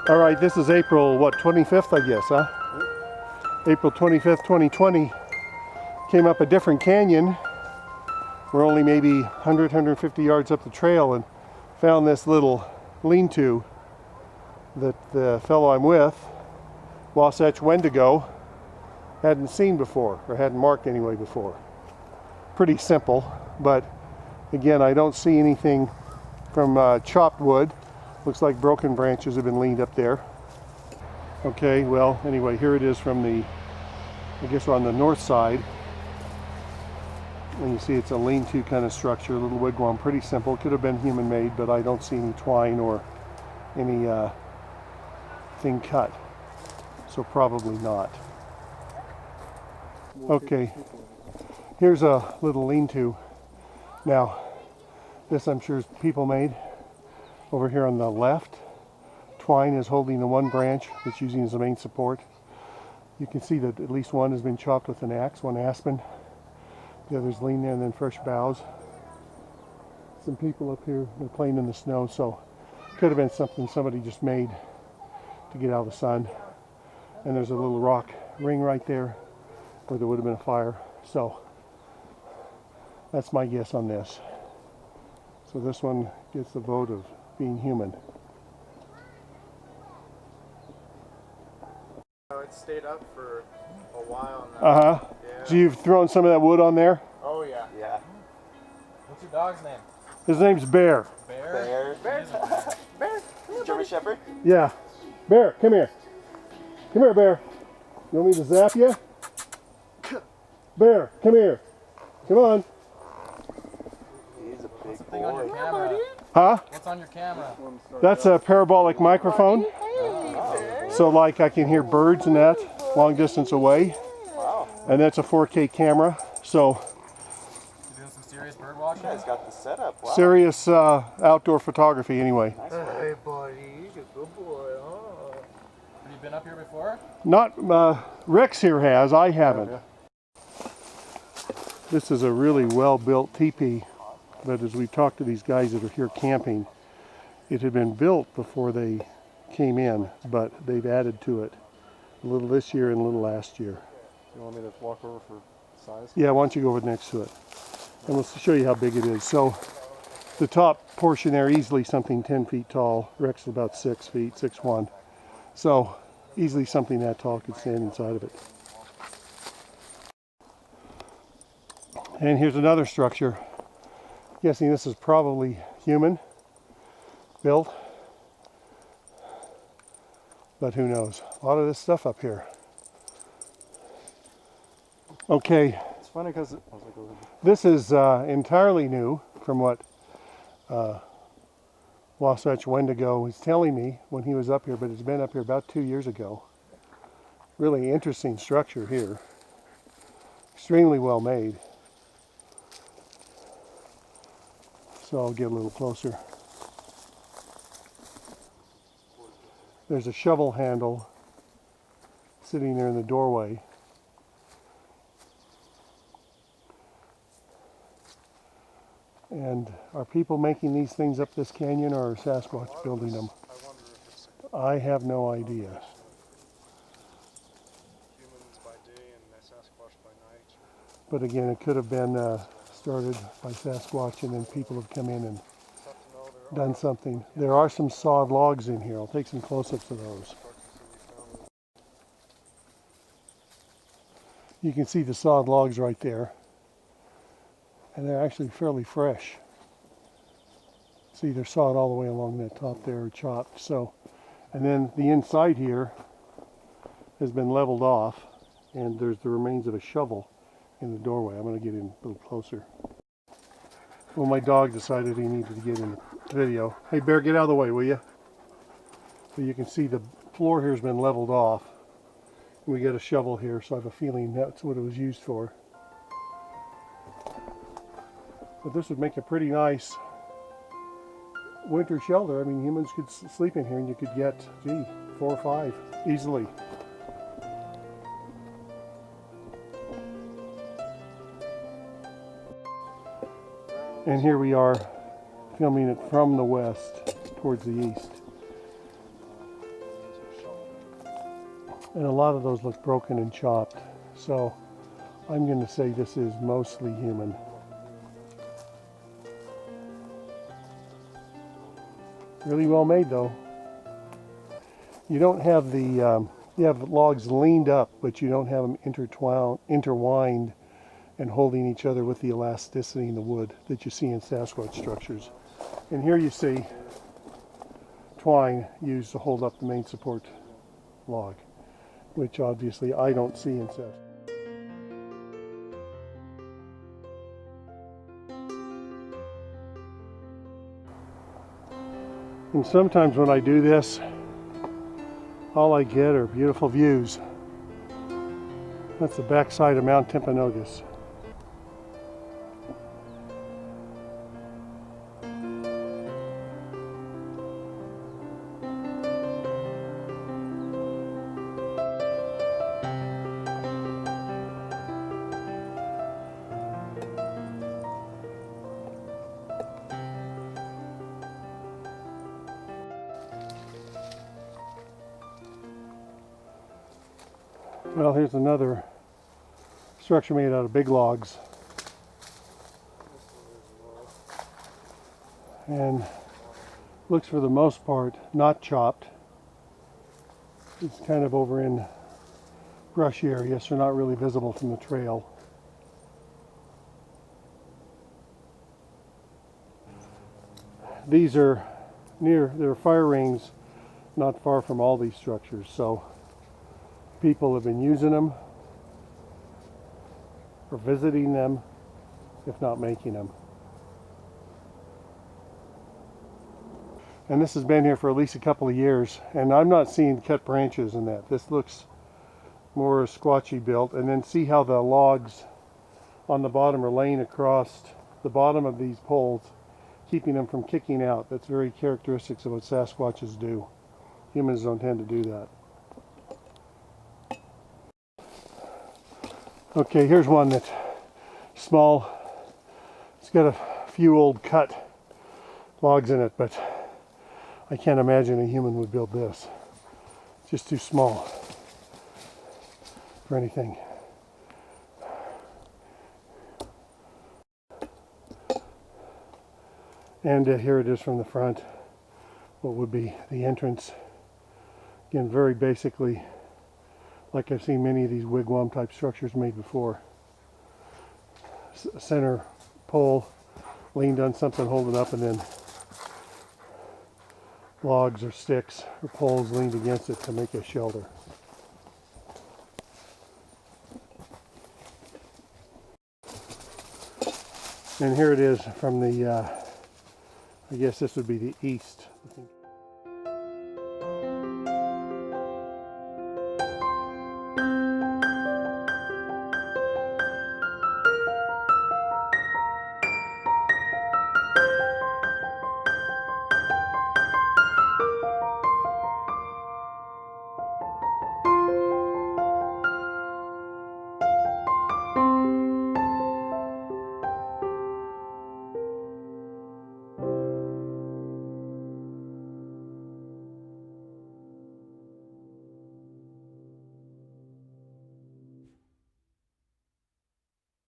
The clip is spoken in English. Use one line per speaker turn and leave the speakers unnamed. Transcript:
All right, this is April, what, 25th, I guess, huh? April 25th, 2020. Came up a different canyon. We're only maybe 100, 150 yards up the trail and found this little lean-to that the fellow I'm with, Wasatch Wendigo, hadn't seen before, or hadn't marked anyway before. Pretty simple, but again, I don't see anything from chopped wood. Looks like broken branches have been leaned up there. Okay, well, anyway, here it is from the, I guess we're on the north side. And you see it's a lean-to kind of structure, a little wigwam, pretty simple. Could have been human-made, but I don't see any twine or any thing cut. So probably not. Okay, here's a little lean-to. Now, this I'm sure is people-made. Over here on the left, twine is holding the one branch that's using as the main support. You can see that at least one has been chopped with an axe, one aspen. The others lean there, and then fresh boughs. Some people up here, they're playing in the snow, so could have been something somebody just made to get out of the sun. And there's a little rock ring right there where there would have been a fire. So that's my guess on this. So this one gets the vote of being human.
It stayed up for a while now.
Uh-huh.
Yeah.
So you've thrown some of that wood on there?
Oh yeah.
Yeah.
What's your dog's name?
His name's Bear.
Bear?
Bear.
German Shepherd?
Yeah. Bear, come here. Come here, Bear. You want me to zap you? Bear, come here. Come on.
He's a big
Thing on your
boy.
camera.
Huh?
What's on your camera?
That's a parabolic microphone. So like I can hear birds and that long distance away.
Wow.
And that's a 4K camera. So
You doing some serious bird watching?
You guys got the setup. Wow.
serious outdoor photography anyway.
Nice work.
Hey buddy, you're a good boy, huh?
Have you been up here before?
Not Rex here has, I haven't. This is a really well-built teepee, but as we talked to these guys that are here camping, it had been built before they came in, but they've added to it a little this year and a little last year.
You want me to walk over for size?
Yeah, why don't you go over next to it, and we'll show you how big it is. So the top portion there, easily something 10 feet tall. Rex is about 6 feet, 6'1". So easily something that tall could stand inside of it. And here's another structure. Guessing this is probably human built, but who knows? A lot of this stuff up here. Okay,
It's funny because
this is entirely new from what Wasatch Wendigo was telling me when he was up here, but it's been up here about 2 years ago. Really interesting structure here. Extremely well made. So I'll get a little closer. There's a shovel handle sitting there in the doorway. And are people making these things up this canyon, or are Sasquatch building them?
I wonder if it's
I have no idea.
humans by day and Sasquatch by night.
But again, it could have been started by Sasquatch and then people have come in and
Tough to know. There are
done something. There are some sawed logs in here. I'll take some close-ups of those.
structures that we found.
You can see the sawed logs right there. And they're actually fairly fresh. See, they're sawed all the way along that top there, or chopped. So, and then the inside here has been leveled off, and there's the remains of a shovel in the doorway. I'm going to get in a little closer. Well, my dog decided he needed to get in the video. Hey, Bear, get out of the way, will you? So you can see the floor here has been leveled off. We got a shovel here, so I have a feeling that's what it was used for. But this would make a pretty nice winter shelter. I mean, humans could sleep in here and you could get, gee, 4 or 5 easily. And here we are filming it from the west towards the east. And a lot of those look broken and chopped. So I'm going to say this is mostly human. Really well made though. You don't have the, you have logs leaned up, but you don't have them intertwined and holding each other with the elasticity in the wood that you see in Sasquatch structures. And here you see twine used to hold up the main support log, which obviously I don't see in Sasquatch. And sometimes when I do this, all I get are beautiful views. That's the backside of Mount Timpanogos. Well, here's another structure made out of big logs. And looks for the most part not chopped. It's kind of over in brush area, so not really visible from the trail. These are there are fire rings not far from all these structures, so people have been using them or visiting them, if not making them. And this has been here for at least a couple of years, and I'm not seeing cut branches in that. This looks more squatchy built, and then see how the logs on the bottom are laying across the bottom of these poles, keeping them from kicking out. That's very characteristic of what Sasquatches do. Humans don't tend to do that. Okay, here's one that's small. It's got a few old cut logs in it, but I can't imagine a human would build this. It's just too small for anything. And here it is from the front, what would be the entrance. Again, very basically, like I've seen many of these wigwam type structures made before. Center pole leaned on something, hold it up, and then logs or sticks or poles leaned against it to make a shelter. And here it is from the, I guess this would be the east.